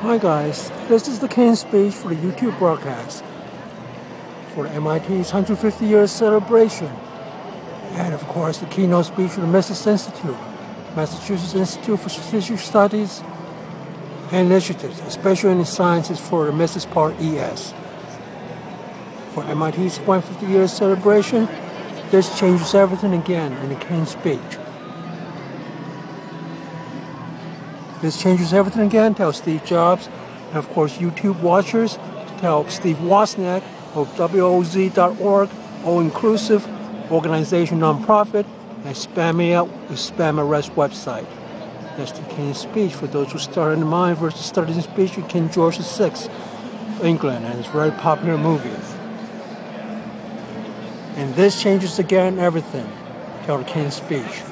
Hi guys, this is the keynote speech for the YouTube broadcast for the MIT's 150 year celebration, and of course the keynote speech for the Massachusetts Institute for Strategic Studies and Initiatives, especially in the sciences for the Mrs. Part ES. For MIT's 150 year celebration, this changes everything again in the keynote speech. This changes everything again, tells Steve Jobs, and of course YouTube watchers, tell Steve Wozniak of WOZ.org, all-inclusive organization nonprofit, and spam me out with Spam Arrest website. That's the keynote speech for those who started in mind versus started in speech with King George VI of England, and it's a very popular movie. And this changes again everything, tell the keynote speech.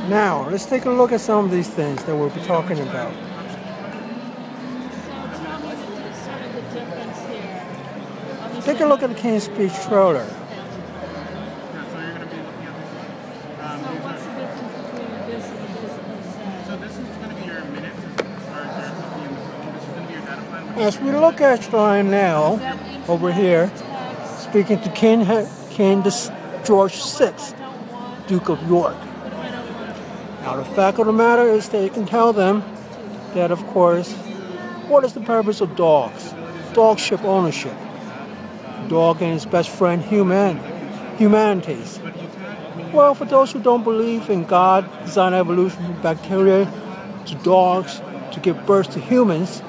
Now, let's take a look at some of these things that we'll be talking about. So tell me sort of the difference here. Take a look at the keynote speech trailer. So what's the difference between this and this? So this is going to be your minutes as far as you're talking on the phone. This is going to be your data plan. As we look at line now, over here, speaking to King George VI, Duke of York. Now the fact of the matter is that you can tell them that, of course, what is the purpose of dogs? Dogship ownership. Dog and his best friend humanities. Well, for those who don't believe in God, design evolution from bacteria to dogs to give birth to humans,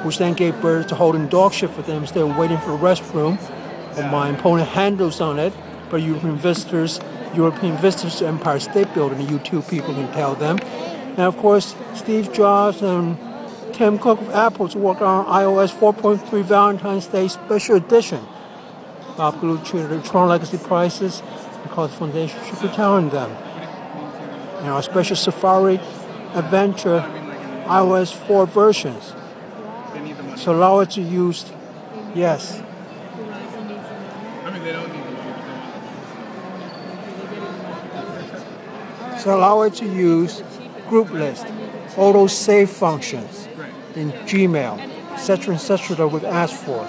which then gave birth to holding dogship for them instead of waiting for the restroom, or my opponent handles on it, but European visitors to Empire State Building, the YouTube people can tell them. And of course, Steve Jobs and Tim Cook of Apple to work on iOS 4.3 Valentine's Day Special Edition. Bob Galucci, the Tron Legacy prices, because the foundation should be telling them. And our special Safari Adventure iOS 4 versions. So allow it to use, yes. So allow it to use group list, auto save functions in Gmail, etc., that we've asked for.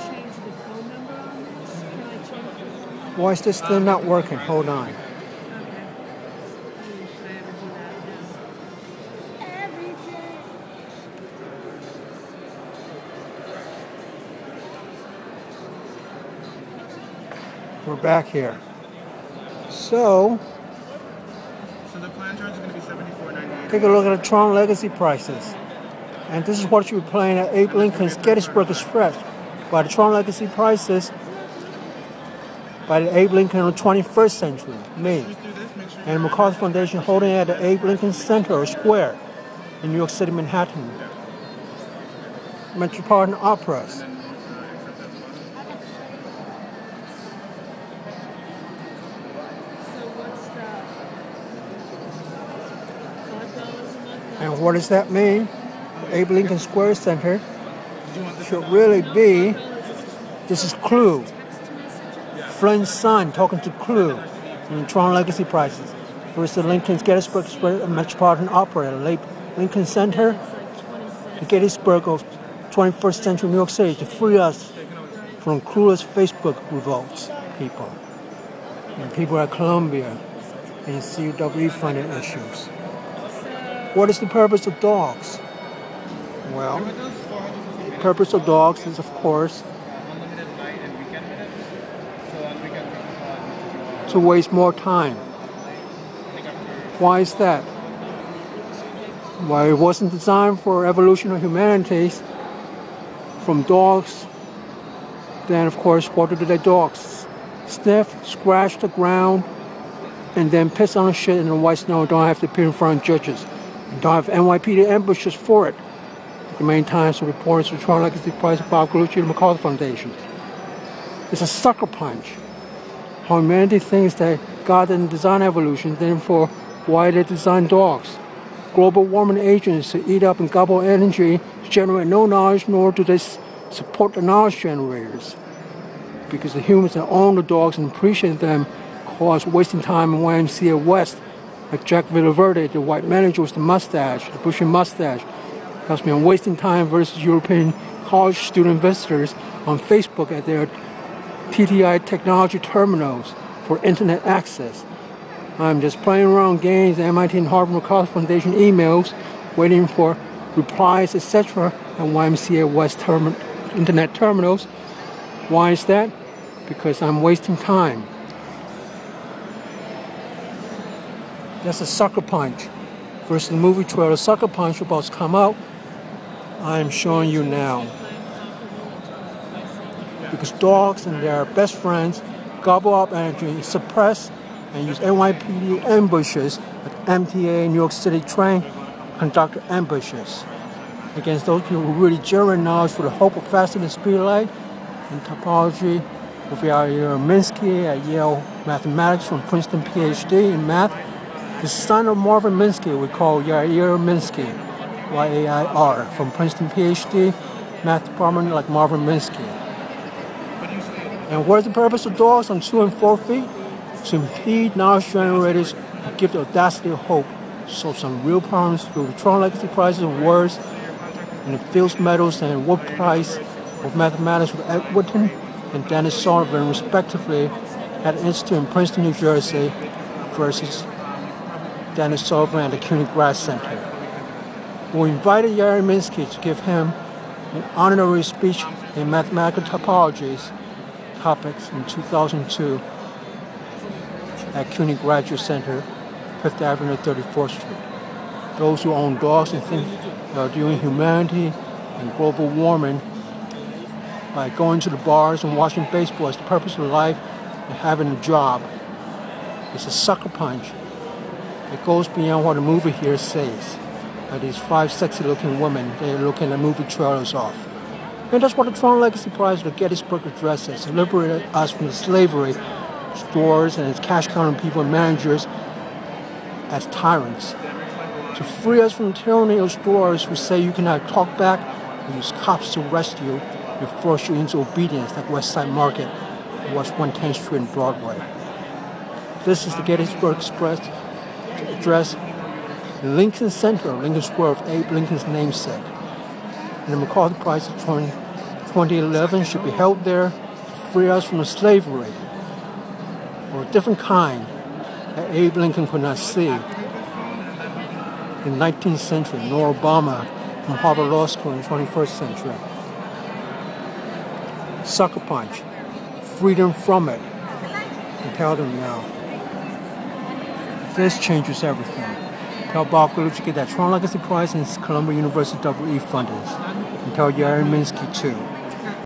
Why is this still not working? Hold on. We're back here. So the plan charge is going to be $74.98. take a look at the Tron Legacy prices. And this is what you'll be playing at Abe Lincoln's Gettysburg Express by the Tron Legacy prices by the Abe Lincoln of the 21st century, me. And the MacArthur Foundation holding it at the Abe Lincoln Center or Square in New York City, Manhattan. Metropolitan Operas. And what does that mean? Abe Lincoln Square Center should really be, this is Clue. Flynn's son talking to Clue in Tron Legacy prices. Versus Lincoln's Gettysburg Metropolitan Opera at Abe Lincoln Center, the Gettysburg of 21st century New York City to free us from clueless Facebook revolts, people. And people at Columbia and CUW funded issues. What is the purpose of dogs? Well, the purpose of dogs is, of course, to waste more time. Why is that? Well, it wasn't designed for evolution of humanities from dogs. Then, of course, what do the dogs? Sniff, scratch the ground, and then piss on the shit in the white snow. Don't have to appear in front of judges. Don't have NYPD ambushes for it. The main times of reports of Tron Legacy price of Bob Galucci and the MacArthur Foundation. It's a sucker punch. How humanity thinks that God didn't design evolution, therefore why they design dogs. Global warming agents to eat up and gobble energy generate no knowledge, nor do they support the knowledge generators. because the humans that own the dogs and appreciate them cause wasting time in YMCA West, like Jack Villaverde, the white manager with the mustache, the bushy mustache. Tells me I'm wasting time versus European college student visitors on Facebook at their TTI technology terminals for internet access. I'm just playing around games, MIT and Harvard McCarthy Foundation emails, waiting for replies, etc. at YMCA West internet terminals. Why is that? Because I'm wasting time. That's a sucker punch versus the movie trailer. Sucker Punch about to come out. I'm showing you now. Because dogs and their best friends gobble up energy, suppress, and use NYPD ambushes at MTA New York City train, conduct ambushes against those people who really generate knowledge for the hope of faster than speed light in topology with Yair Minsky at Yale Mathematics from Princeton PhD in math. The son of Marvin Minsky we call Yair Minsky, Y-A-I-R, from Princeton PhD, math department like Marvin Minsky. And what is the purpose of dogs on 2 and 4 feet? To impede knowledge generators and give the audacity of hope to solve some real problems through the Tron Legacy Prizes of words and the Fields Medals and Wood Prize of Mathematics with Ed Witten and Dennis Sullivan, respectively, at the Institute in Princeton, New Jersey, versus Dennis Sullivan at the CUNY Grad Center. We invited Yair Minsky to give him an honorary speech in mathematical topologies topics in 2002 at CUNY Graduate Center, 5th Avenue, 34th Street. Those who own dogs and think they are doing humanity and global warming by going to the bars and watching baseball as the purpose of life and having a job. It's a sucker punch. It goes beyond what the movie here says. By these 5 sexy-looking women, they're looking at movie trailers off. And that's what the Tron Legacy Prize of the Gettysburg addresses, to liberate us from the slavery stores and its cash counting people and managers as tyrants. To free us from the tyranny of stores who say you cannot talk back and use cops to arrest you and force you into obedience like West Side Market and West 110th Street and Broadway. This is the Gettysburg Express address in Lincoln Center, Lincoln Square of Abe Lincoln's namesake. And the MacArthur Prize of 2011 should be held there to free us from the slavery or a different kind that Abe Lincoln could not see in the 19th century, nor Obama from Harvard Law School in the 21st century. Sucker punch, freedom from it, and tell them now. This changes everything. Tell Bob Gallup to get that Tron Legacy Prize and Columbia University EE fundings. And tell Yair Minsky too.